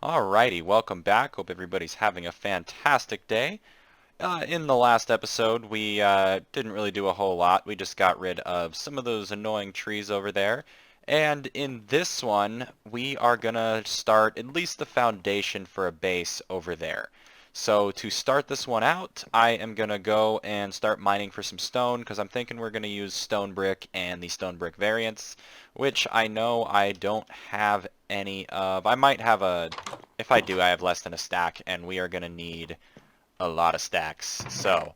Alrighty, welcome back. Hope everybody's having a fantastic day. In the last episode, we didn't really do a whole lot. We just got rid of some of those annoying trees over there. And in this one, we are gonna start at least the foundation for a base over there. So to start this one out, I am gonna go and start mining for some stone because I'm thinking we're gonna use stone brick and the stone brick variants, which I know I don't have any of. I might have a, if I do, I have less than a stack, and we are gonna need a lot of stacks. So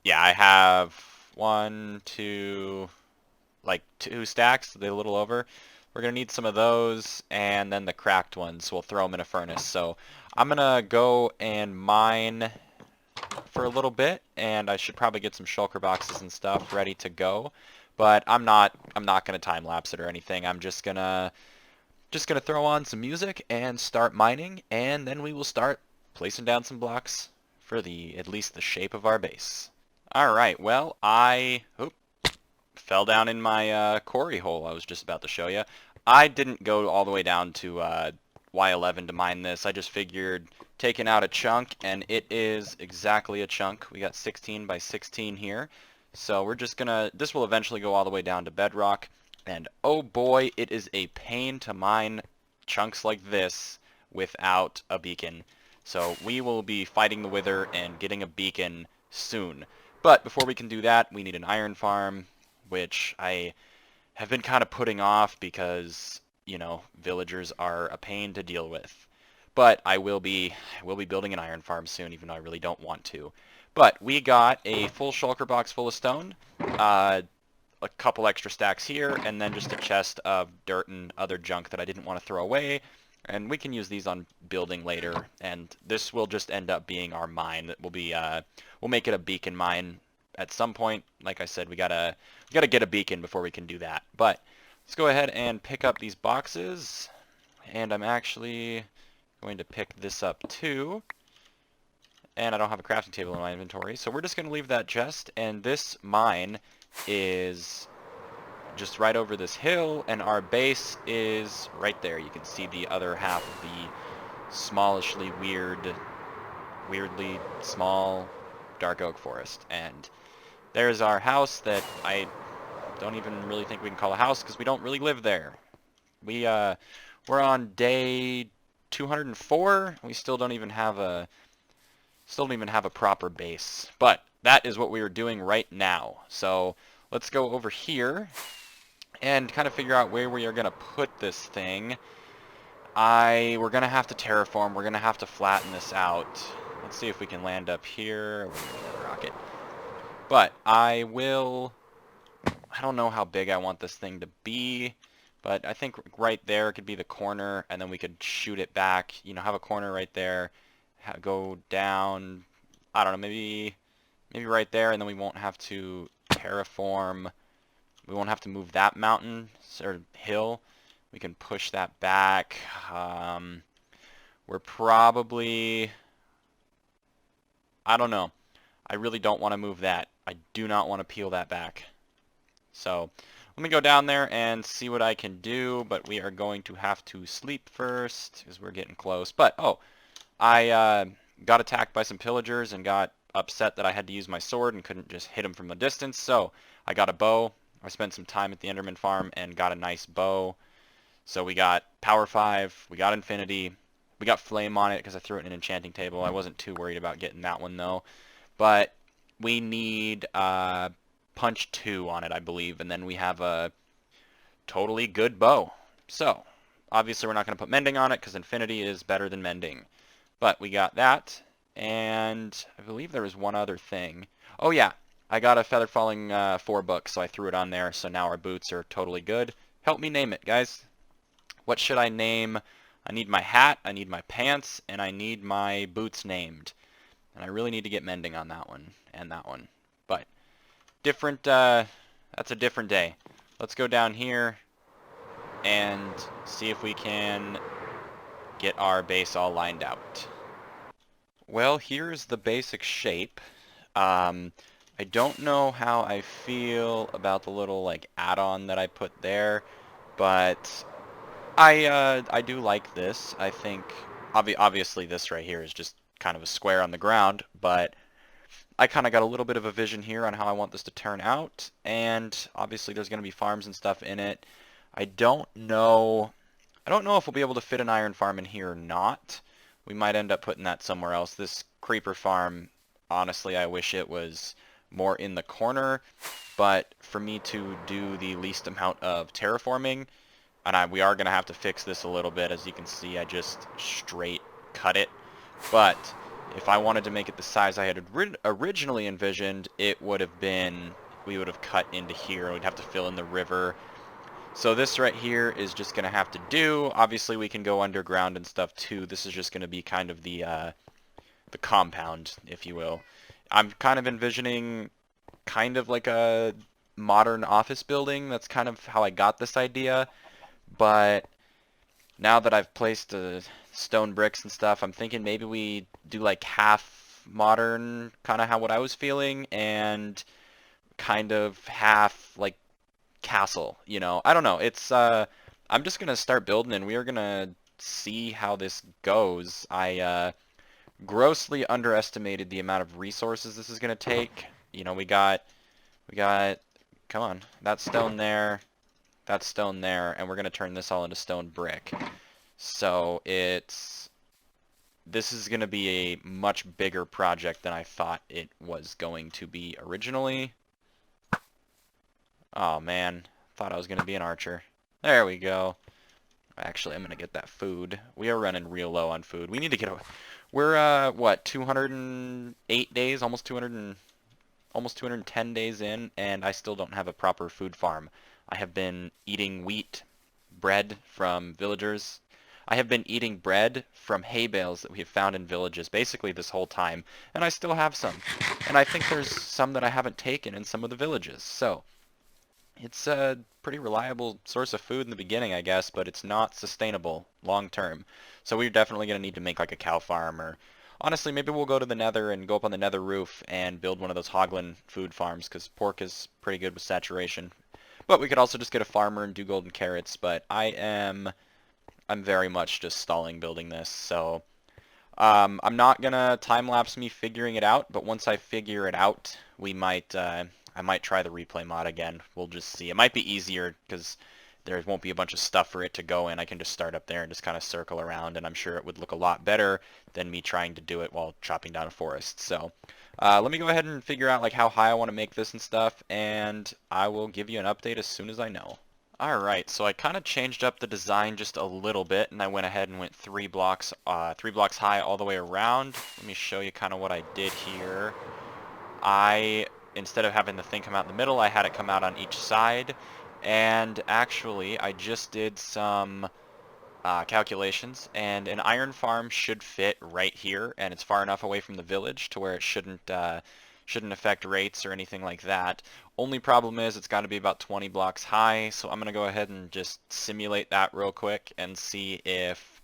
yeah, I have one, two, like two stacks, they're a little over. We're gonna need some of those, and then the cracked ones, we'll throw them in a furnace. So I'm gonna go and mine for a little bit, and I should probably get some shulker boxes and stuff ready to go. But I'm not gonna time lapse it or anything. I'm just gonna throw on some music and start mining, and then we will start placing down some blocks for the at least the shape of our base. All right, well, I fell down in my quarry hole I was just about to show you. I didn't go all the way down to Y11 to mine this. I just figured taking out a chunk, and it is exactly a chunk. We got 16 by 16 here. So we're just gonna, this will eventually go all the way down to bedrock. And oh boy, it is a pain to mine chunks like this without a beacon. So we will be fighting the wither and getting a beacon soon. But before we can do that, we need an iron farm, which I have been kind of putting off because, you know, villagers are a pain to deal with. But I will be building an iron farm soon, even though I really don't want to. But we got a full shulker box full of stone, a couple extra stacks here, and then just a chest of dirt and other junk that I didn't want to throw away. And we can use these on building later, and this will just end up being our mine. That will be, we'll make it a beacon mine at some point. Like I said, we gotta get a beacon before we can do that. But let's go ahead and pick up these boxes, and I'm actually going to pick this up too. And I don't have a crafting table in my inventory, so we're just going to leave that chest, and this mine is just right over this hill, and our base is right there. You can see the other half of the weirdly small dark oak forest. And there's our house that I don't even really think we can call a house because we don't really live there. We're on day 204. We still don't even have a proper base. But that is what we are doing right now. So let's go over here and kind of figure out where we are going to put this thing. We're going to have to terraform. We're going to have to flatten this out. Let's see if we can land up here. We're going to rocket. But I don't know how big I want this thing to be, but I think right there could be the corner, and then we could shoot it back. You know, have a corner right there, go down, I don't know, maybe right there, and then we won't have to terraform. We won't have to move that mountain or hill. We can push that back. We're probably, I don't know. I really don't want to move that. I do not want to peel that back. So let me go down there and see what I can do, but we are going to have to sleep first because we're getting close. But, oh, I got attacked by some pillagers and got upset that I had to use my sword and couldn't just hit them from a distance, so I got a bow. I spent some time at the Enderman farm and got a nice bow. So we got Power 5, we got Infinity, we got Flame on it because I threw it in an enchanting table. I wasn't too worried about getting that one though. But we need Punch 2 on it, I believe, and then we have a totally good bow. So, obviously we're not going to put Mending on it because Infinity is better than Mending. But we got that, and I believe there was one other thing. Oh yeah, I got a Feather Falling 4 book, so I threw it on there, so now our boots are totally good. Help me name it, guys. What should I name? I need my hat, I need my pants, and I need my boots named. And I really need to get Mending on that one, and that one. But, that's a different day. Let's go down here and see if we can get our base all lined out. Well, here's the basic shape. I don't know how I feel about the little like add-on that I put there, but I do like this. I think Obviously this right here is just kind of a square on the ground, but I kind of got a little bit of a vision here on how I want this to turn out, and obviously there's going to be farms and stuff in it. I don't know if we'll be able to fit an iron farm in here or not. We might end up putting that somewhere else. This creeper farm, honestly, I wish it was more in the corner, but for me to do the least amount of terraforming, and we are going to have to fix this a little bit. As you can see, I just straight cut it. But if I wanted to make it the size I had originally envisioned, it would have been, we would have cut into here, and we'd have to fill in the river. So this right here is just going to have to do. Obviously, we can go underground and stuff too. This is just going to be kind of the compound, if you will. I'm kind of envisioning kind of like a modern office building. That's kind of how I got this idea. But now that I've placed the stone bricks and stuff, I'm thinking maybe we do like half modern, kind of how what I was feeling, and kind of half like castle, you know. I don't know. It's I'm just gonna start building and we are gonna see how this goes. I grossly underestimated the amount of resources this is gonna take. You know, we got come on, that stone there, that stone there, and we're gonna turn this all into stone brick. So this is gonna be a much bigger project than I thought it was going to be originally. Oh man, thought I was gonna be an archer. There we go. Actually, I'm gonna get that food. We are running real low on food. We need to get a. We're what, 208 days, almost 210 days in, and I still don't have a proper food farm. I have been eating wheat bread from villagers. I have been eating bread from hay bales that we have found in villages basically this whole time, and I still have some. And I think there's some that I haven't taken in some of the villages. So it's a pretty reliable source of food in the beginning, I guess, but it's not sustainable long term. So we're definitely going to need to make like a cow farm, or honestly, maybe we'll go to the nether and go up on the nether roof and build one of those hoglin food farms, because pork is pretty good with saturation. But we could also just get a farmer and do golden carrots, but I'm very much just stalling building this, so I'm not gonna time-lapse me figuring it out, but once I figure it out, I might try the replay mod again. We'll just see. It might be easier because there won't be a bunch of stuff for it to go in. I can just start up there and just kind of circle around, and I'm sure it would look a lot better than me trying to do it while chopping down a forest. So let me go ahead and figure out like how high I want to make this and stuff, and I will give you an update as soon as I know. Alright, so I kind of changed up the design just a little bit, and I went ahead and went 3 blocks high all the way around. Let me show you kind of what I did here. Instead of having the thing come out in the middle, I had it come out on each side, and actually I just did some calculations, and an iron farm should fit right here, and it's far enough away from the village to where it shouldn't affect rates or anything like that. Only problem is it's got to be about 20 blocks high, so I'm going to go ahead and just simulate that real quick and see if,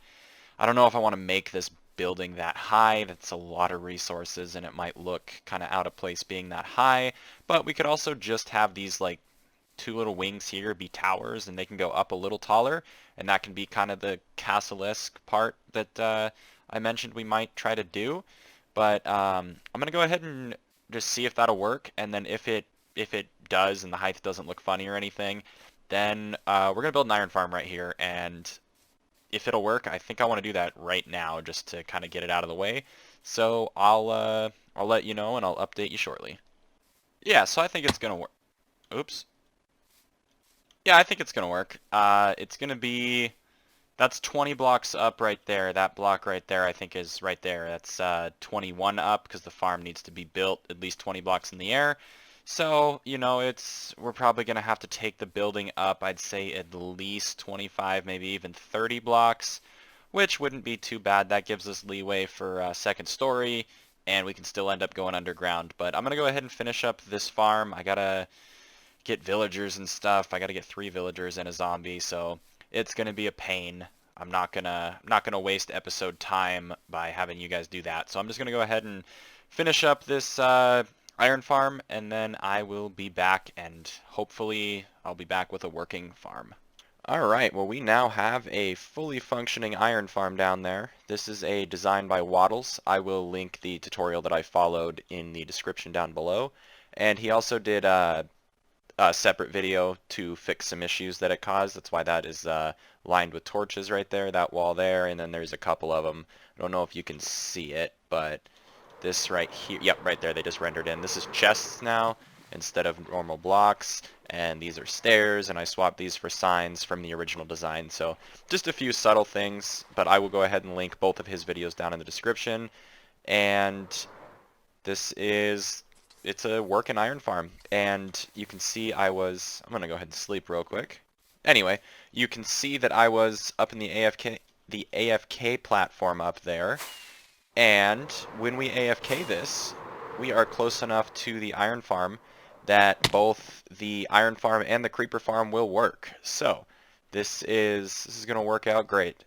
I don't know if I want to make this building that high. That's a lot of resources and it might look kind of out of place being that high, but we could also just have these like two little wings here be towers, and they can go up a little taller, and that can be kind of the castle-esque part that I mentioned we might try to do. But I'm gonna go ahead and just see if that'll work, and then if it does and the height doesn't look funny or anything, then we're gonna build an iron farm right here, and if it'll work, I think I want to do that right now just to kind of get it out of the way. So I'll let you know and I'll update you shortly. Yeah, so I think it's gonna work. Oops. Yeah, I think it's gonna work. It's gonna be, that's 20 blocks up right there. That block right there I think is right there. That's 21 up because the farm needs to be built at least 20 blocks in the air. So, you know, we're probably gonna have to take the building up, I'd say at least 25, maybe even 30 blocks, which wouldn't be too bad. That gives us leeway for a second story, and we can still end up going underground. But I'm gonna go ahead and finish up this farm. I gotta get villagers and stuff. I gotta get 3 villagers and a zombie, so it's gonna be a pain. I'm not gonna waste episode time by having you guys do that. So I'm just gonna go ahead and finish up this iron farm, and then I will be back, and hopefully I'll be back with a working farm. Alright, well we now have a fully functioning iron farm down there. This is a design by Wattles. I will link the tutorial that I followed in the description down below. And he also did a separate video to fix some issues that it caused. That's why that is lined with torches right there, that wall there, and then there's a couple of them. I don't know if you can see it, but this right here, yep, right there, they just rendered in. This is chests now instead of normal blocks, and these are stairs, and I swapped these for signs from the original design. So just a few subtle things, but I will go ahead and link both of his videos down in the description. And this is, it's a working iron farm, and you can see I'm gonna go ahead and sleep real quick. Anyway, you can see that I was up in the AFK platform up there, and when we AFK this, we are close enough to the iron farm that both the iron farm and the creeper farm will work. So this is gonna work out great.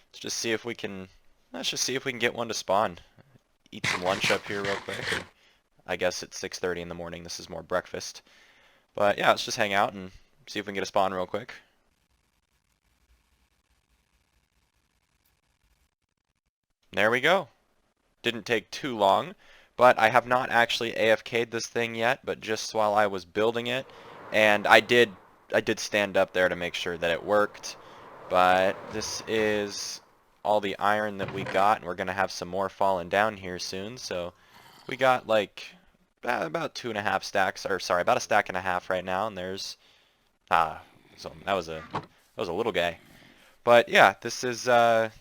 Let's just see if we can get one to spawn. Eat some lunch up here real quick. I guess it's 6:30 in the morning. This is more breakfast. But yeah, let's just hang out and see if we can get a spawn real quick. There we go. Didn't take too long, but I have not actually AFK'd this thing yet, but just while I was building it, and I did stand up there to make sure that it worked. But this is all the iron that we got, and we're gonna have some more falling down here soon. So we got like about 2.5 stacks, or sorry, about a stack and a half right now, and there's so that was a little guy. But yeah, this is I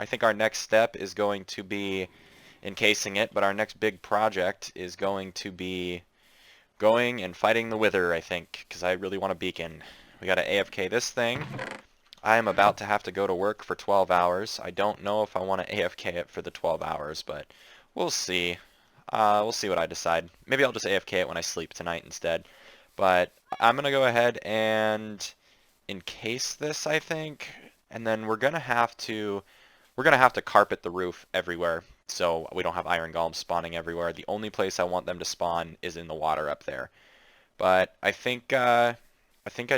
think our next step is going to be encasing it, but our next big project is going to be going and fighting the Wither, I think, because I really want a beacon. We got to AFK this thing. I am about to have to go to work for 12 hours. I don't know if I want to AFK it for the 12 hours, but we'll see. We'll see what I decide. Maybe I'll just AFK it when I sleep tonight instead. But I'm going to go ahead and encase this, I think, and then we're going to have to carpet the roof everywhere so we don't have iron golems spawning everywhere. The only place I want them to spawn is in the water up there. But I think I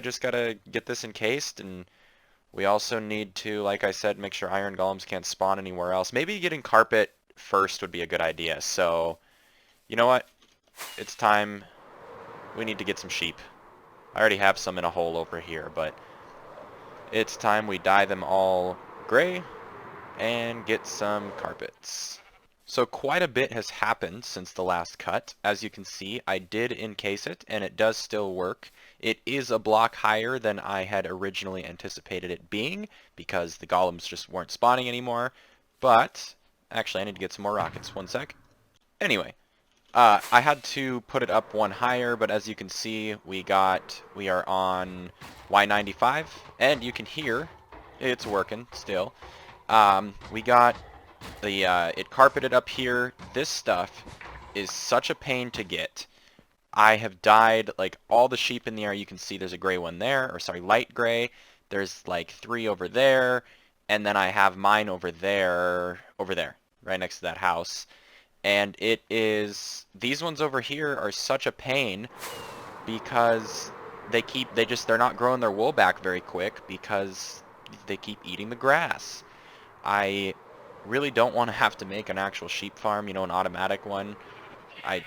just got to get this encased, and we also need to, like I said, make sure iron golems can't spawn anywhere else. Maybe getting carpet first would be a good idea. So, you know what? It's time. We need to get some sheep. I already have some in a hole over here, but it's time we dye them all gray and get some carpets. So quite a bit has happened since the last cut. As you can see, I did encase it, and it does still work. It is a block higher than I had originally anticipated it being, because the golems just weren't spawning anymore. But, actually I need to get some more rockets. One sec. Anyway, I had to put it up one higher, but as you can see, we are on Y95, and you can hear it's working still. We got it carpeted up here. This stuff is such a pain to get. I have dyed like all the sheep in the area. You can see there's a gray one there, or sorry, light gray. There's like 3 over there, and then I have mine over there, right next to that house. And these ones over here are such a pain because they're not growing their wool back very quick because they keep eating the grass. I really don't want to have to make an actual sheep farm, you know, an automatic one. I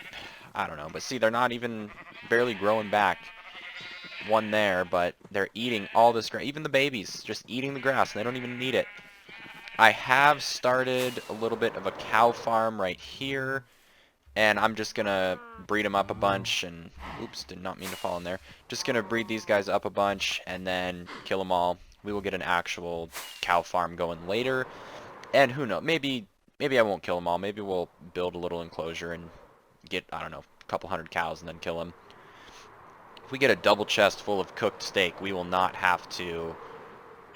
don't know, but see, they're not even barely growing back. One there, but they're eating all this grass. Even the babies, just eating the grass, and they don't even need it. I have started a little bit of a cow farm right here, and I'm just gonna breed them up a bunch, and oops, did not mean to fall in there. Just gonna breed these guys up a bunch, and then kill them all. We will get an actual cow farm going later. And who knows, maybe I won't kill them all. Maybe we'll build a little enclosure and get, I don't know, a couple hundred cows and then kill them. If we get a double chest full of cooked steak, we will not have to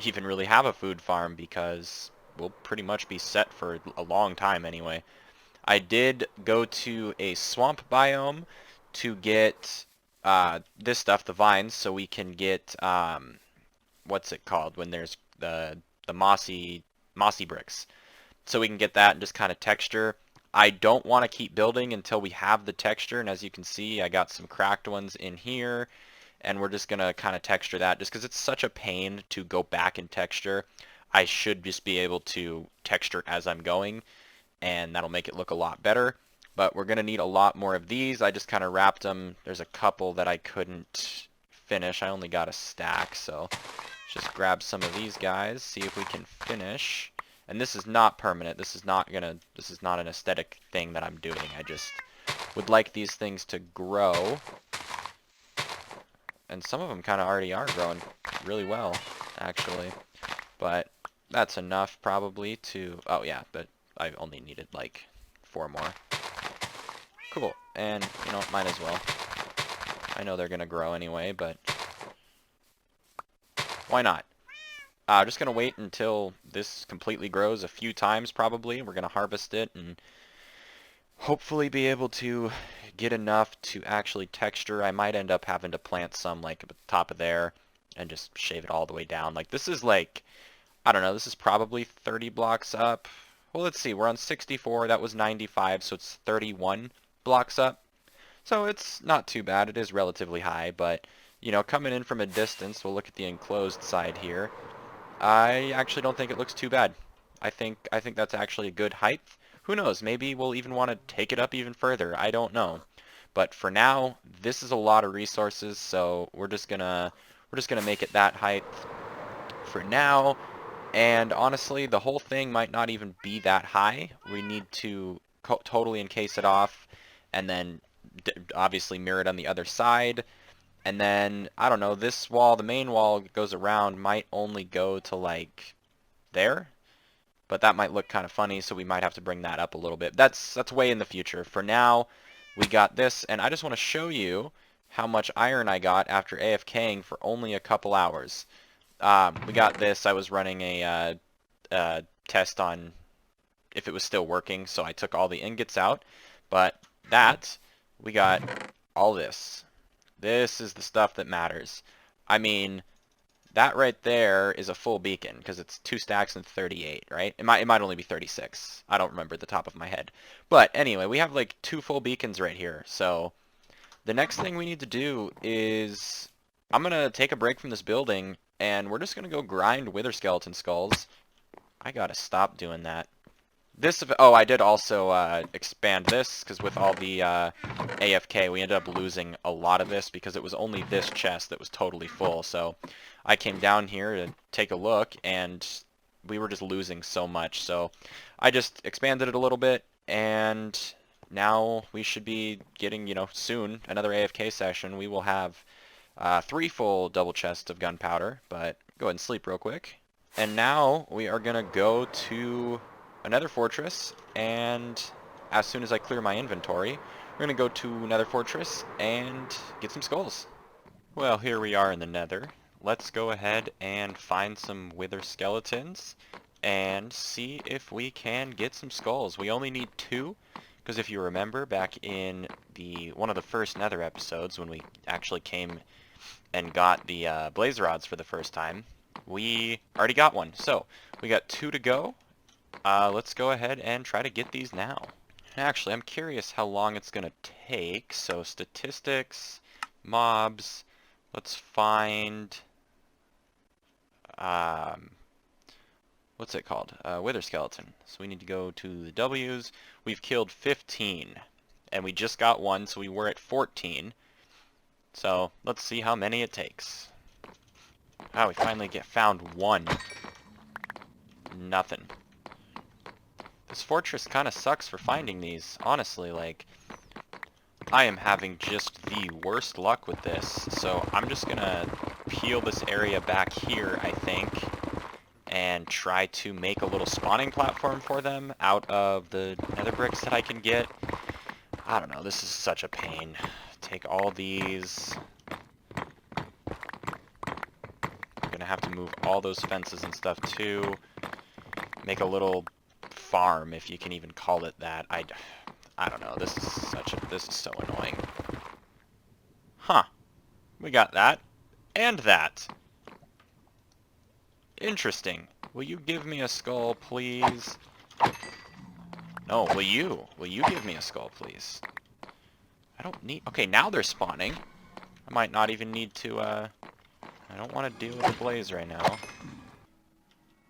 even really have a food farm because we'll pretty much be set for a long time anyway. I did go to a swamp biome to get this stuff, the vines, so we can get, what's it called when there's the mossy bricks. So we can get that and just kind of texture. I don't want to keep building until we have the texture, and as you can see, I got some cracked ones in here, and we're just going to kind of texture that just because it's such a pain to go back and texture. I should just be able to texture as I'm going, and that'll make it look a lot better. But we're going to need a lot more of these. I just kind of wrapped them. There's a couple that I couldn't finish. I only got a stack, so just grab some of these guys, see if we can finish. And this is not permanent. This is not an aesthetic thing that I'm doing. I just would like these things to grow. And some of them kind of already are growing really well, actually. But that's enough probably to... Oh yeah, but I only needed like 4 more. Cool. And, you know, might as well. I know they're going to grow anyway, but why not? Just going to wait until this completely grows a few times probably. We're going to harvest it and hopefully be able to get enough to actually texture. I might end up having to plant some like at the top of there and just shave it all the way down. Like this is like, I don't know, this is probably 30 blocks up. Well, let's see, we're on 64, that was 95, so it's 31 blocks up. So it's not too bad. It is relatively high, but, you know, coming in from a distance, we'll look at the enclosed side here. I actually don't think it looks too bad. I think that's actually a good height. Who knows? Maybe we'll even want to take it up even further. I don't know. But for now, this is a lot of resources, so we're just gonna make it that height for now. And honestly, the whole thing might not even be that high. We need to totally encase it off, and then obviously mirror it on the other side. And then, I don't know, this wall, the main wall goes around, might only go to like there. But that might look kind of funny, so we might have to bring that up a little bit. That's way in the future. For now, we got this, and I just want to show you how much iron I got after AFKing for only a couple hours. We got this. I was running a test on if it was still working, so I took all the ingots out. But that, we got all this. This is the stuff that matters. I mean, that right there is a full beacon because it's 2 stacks and 38, right? It might only be 36. I don't remember at the top of my head. But anyway, we have like 2 full beacons right here. So the next thing we need to do is I'm going to take a break from this building and we're just going to go grind wither skeleton skulls. I got to stop doing that. Oh, I did also expand this, because with all the AFK, we ended up losing a lot of this, because it was only this chest that was totally full. So I came down here to take a look, and we were just losing so much. So I just expanded it a little bit, and now we should be getting, you know, soon, another AFK session. We will have 3 full double chests of gunpowder, but go ahead and sleep real quick. And now we are going to go to another fortress, and as soon as I clear my inventory, we're going to go to another fortress and get some skulls. Well, here we are in the nether. Let's go ahead and find some wither skeletons and see if we can get some skulls. We only need 2, because if you remember back in one of the first nether episodes when we actually came and got the blaze rods for the first time, we already got one. So we got 2 to go. Let's go ahead and try to get these now. Actually, I'm curious how long it's going to take. So statistics, mobs, let's find, what's it called? Wither skeleton. So we need to go to the W's. We've killed 15, and we just got 1, so we were at 14. So let's see how many it takes. We finally found 1. Nothing. This fortress kind of sucks for finding these, honestly. Like, I am having just the worst luck with this, so I'm just gonna peel this area back here, I think, and try to make a little spawning platform for them out of the nether bricks that I can get. I don't know, this is such a pain. Take all these. I'm gonna have to move all those fences and stuff too. Make a little farm, if you can even call it that. I don't know. This is so annoying. Huh. We got that. And that. Interesting. Will you give me a skull, please? No, will you? Will you give me a skull, please? I don't need... Okay, now they're spawning. I might not even need to, I don't want to deal with the blaze right now.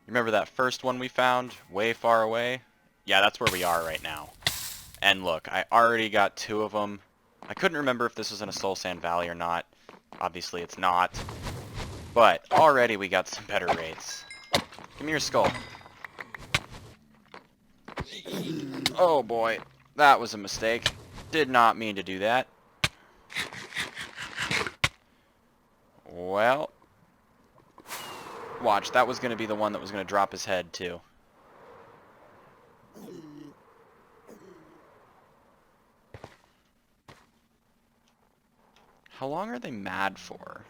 Remember that first one we found way far away? Yeah, that's where we are right now. And look, I already got 2 of them. I couldn't remember if this was in a Soul Sand Valley or not. Obviously it's not. But already we got some better rates. Give me your skull. Oh boy, that was a mistake. Did not mean to do that. Well, watch, that was going to be the one that was going to drop his head too. How long are they mad for?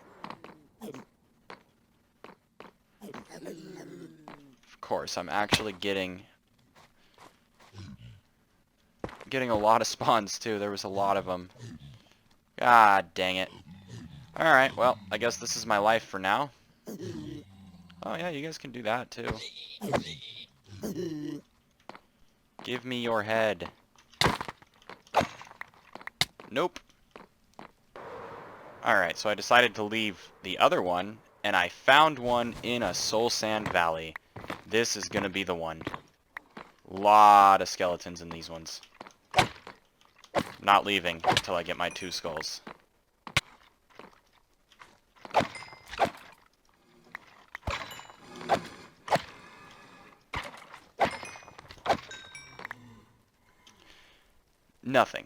Of course, I'm actually getting a lot of spawns too. There was a lot of them. God dang it. Alright, well, I guess this is my life for now. Oh yeah, you guys can do that too. Give me your head. Nope. Alright, so I decided to leave the other one, and I found one in a Soul Sand Valley. This is gonna be the one. Lot of skeletons in these ones. Not leaving until I get my 2 skulls. Nothing.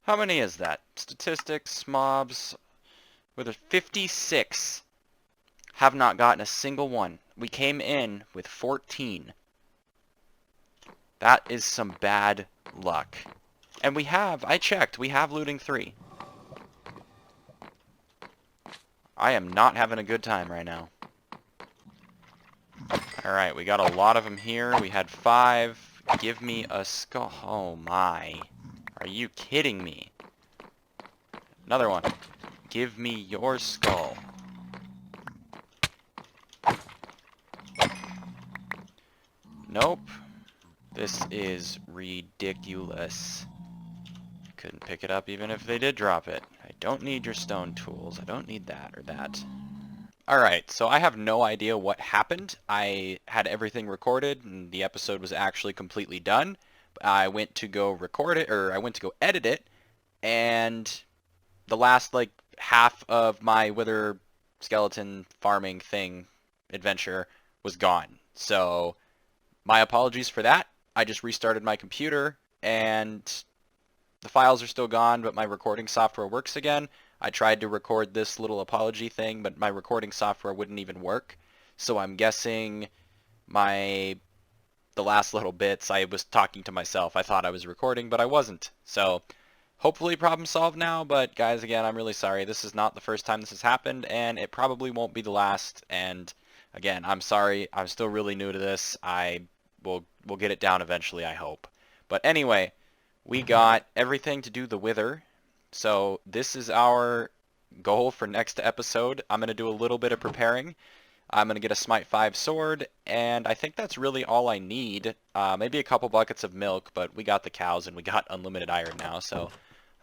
How many is that? Statistics, mobs, whether 56 have not gotten a single one. We came in with 14. That is some bad luck. And we have, I checked, we have looting 3. I am not having a good time right now. Alright, we got a lot of them here. We had 5. Give me a skull. Oh my. Are you kidding me? Another one. Give me your skull. Nope. This is ridiculous. Couldn't pick it up even if they did drop it. I don't need your stone tools. I don't need that or that. Alright, so I have no idea what happened. I had everything recorded and the episode was actually completely done. I went to go record it, or I went to go edit it, and the last like half of my wither skeleton farming thing adventure was gone. So my apologies for that. I just restarted my computer and the files are still gone, but my recording software works again. I tried to record this little apology thing, but my recording software wouldn't even work. So I'm guessing the last little bits, I was talking to myself. I thought I was recording, but I wasn't. So hopefully problem solved now, but guys, again, I'm really sorry. This is not the first time this has happened, and it probably won't be the last. And again, I'm sorry. I'm still really new to this. We'll get it down eventually, I hope. But anyway, we got everything to do the wither. So this is our goal for next episode. I'm going to do a little bit of preparing. I'm going to get a Smite 5 sword, and I think that's really all I need. Maybe a couple buckets of milk, but we got the cows and we got unlimited iron now, so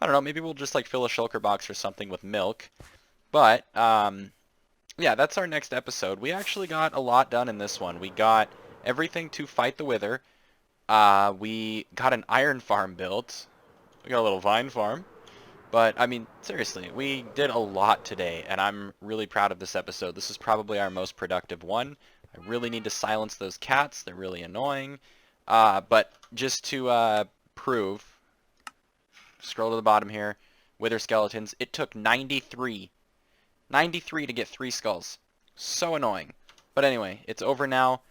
I don't know, maybe we'll just like fill a shulker box or something with milk. But yeah, that's our next episode. We actually got a lot done in this one. We got everything to fight the wither. We got an iron farm built. We got a little vine farm. But, I mean, seriously, we did a lot today, and I'm really proud of this episode. This is probably our most productive one. I really need to silence those cats. They're really annoying. But just to prove, scroll to the bottom here, wither skeletons, it took 93 to get 3 skulls. So annoying. But anyway, it's over now,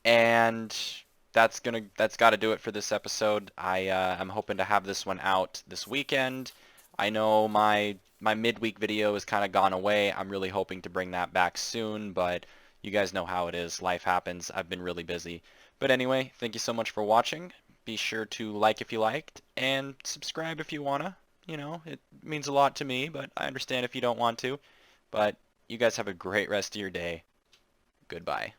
and that's got to do it for this episode. I'm hoping to have this one out this weekend. I know my midweek video has kind of gone away. I'm really hoping to bring that back soon, but you guys know how it is. Life happens. I've been really busy. But anyway, thank you so much for watching. Be sure to like if you liked, and subscribe if you wanna. You know, it means a lot to me, but I understand if you don't want to. But you guys have a great rest of your day. Goodbye.